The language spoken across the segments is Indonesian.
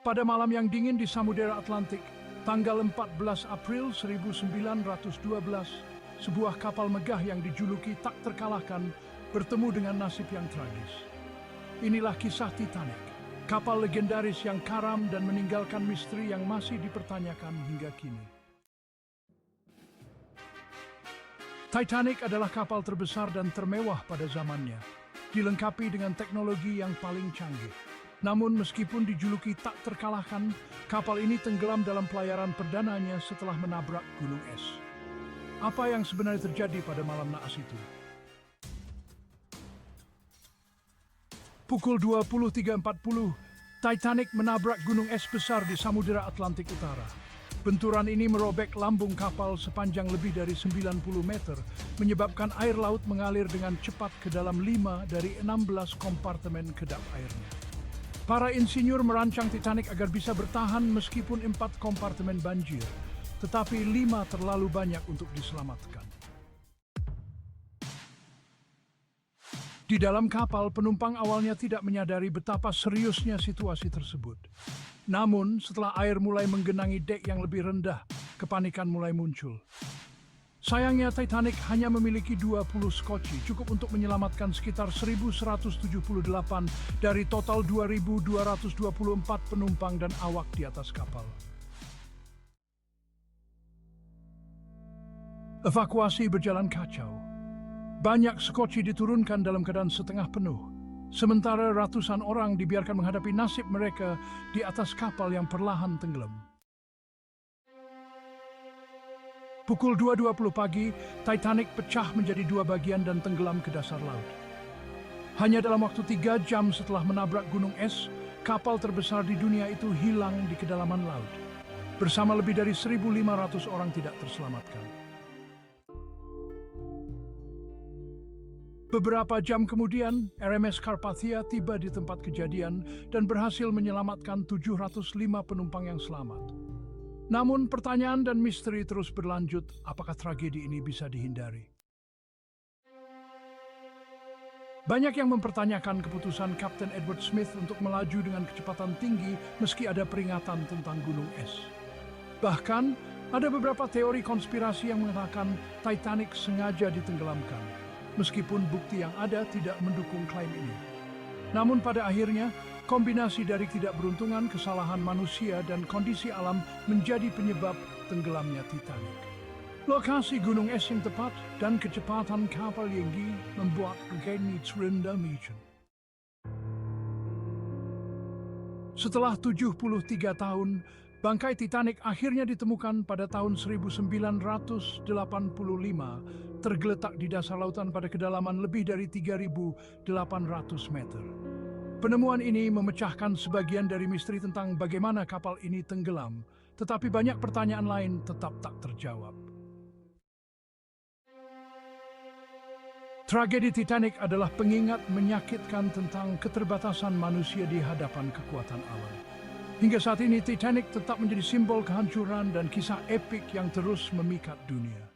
Pada malam yang dingin di Samudera Atlantik, tanggal 14 April 1912, sebuah kapal megah yang dijuluki tak terkalahkan bertemu dengan nasib yang tragis. Inilah kisah Titanic, kapal legendaris yang karam dan meninggalkan misteri yang masih dipertanyakan hingga kini. Titanic adalah kapal terbesar dan termewah pada zamannya, dilengkapi dengan teknologi yang paling canggih. Namun meskipun dijuluki tak terkalahkan, kapal ini tenggelam dalam pelayaran perdananya setelah menabrak gunung es. Apa yang sebenarnya terjadi pada malam naas itu? Pukul 23.40, Titanic menabrak gunung es besar di Samudera Atlantik Utara. Benturan ini merobek lambung kapal sepanjang lebih dari 90 meter, menyebabkan air laut mengalir dengan cepat ke dalam 5 dari 16 kompartemen kedap airnya. Para insinyur merancang Titanic agar bisa bertahan meskipun 4 kompartemen banjir, tetapi 5 terlalu banyak untuk diselamatkan. Di dalam kapal, penumpang awalnya tidak menyadari betapa seriusnya situasi tersebut. Namun, setelah air mulai menggenangi dek yang lebih rendah, kepanikan mulai muncul. Sayangnya, Titanic hanya memiliki 20 skoci, cukup untuk menyelamatkan sekitar 1.178 dari total 2.224 penumpang dan awak di atas kapal. Evakuasi berjalan kacau. Banyak skoci diturunkan dalam keadaan setengah penuh, sementara ratusan orang dibiarkan menghadapi nasib mereka di atas kapal yang perlahan tenggelam. Pukul 2.20 pagi, Titanic pecah menjadi 2 bagian dan tenggelam ke dasar laut. Hanya dalam waktu 3 jam setelah menabrak gunung es, kapal terbesar di dunia itu hilang di kedalaman laut. Bersama lebih dari 1.500 orang tidak terselamatkan. Beberapa jam kemudian, RMS Carpathia tiba di tempat kejadian dan berhasil menyelamatkan 705 penumpang yang selamat. Namun pertanyaan dan misteri terus berlanjut, apakah tragedi ini bisa dihindari? Banyak yang mempertanyakan keputusan Kapten Edward Smith untuk melaju dengan kecepatan tinggi meski ada peringatan tentang gunung es. Bahkan, ada beberapa teori konspirasi yang mengatakan Titanic sengaja ditenggelamkan, meskipun bukti yang ada tidak mendukung klaim ini. Namun pada akhirnya, kombinasi dari ketidakberuntungan, kesalahan manusia, dan kondisi alam menjadi penyebab tenggelamnya Titanic. Lokasi gunung es yang tepat dan kecepatan kapal yang tinggi membuat ini terendah mission. Setelah 73 tahun, bangkai Titanic akhirnya ditemukan pada tahun 1985, tergeletak di dasar lautan pada kedalaman lebih dari 3.800 meter. Penemuan ini memecahkan sebagian dari misteri tentang bagaimana kapal ini tenggelam, tetapi banyak pertanyaan lain tetap tak terjawab. Tragedi Titanic adalah pengingat menyakitkan tentang keterbatasan manusia di hadapan kekuatan alam. Hingga saat ini, Titanic tetap menjadi simbol kehancuran dan kisah epik yang terus memikat dunia.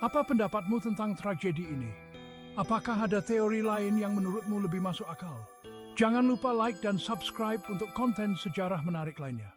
Apa pendapatmu tentang tragedi ini? Apakah ada teori lain yang menurutmu lebih masuk akal? Jangan lupa like dan subscribe untuk konten sejarah menarik lainnya.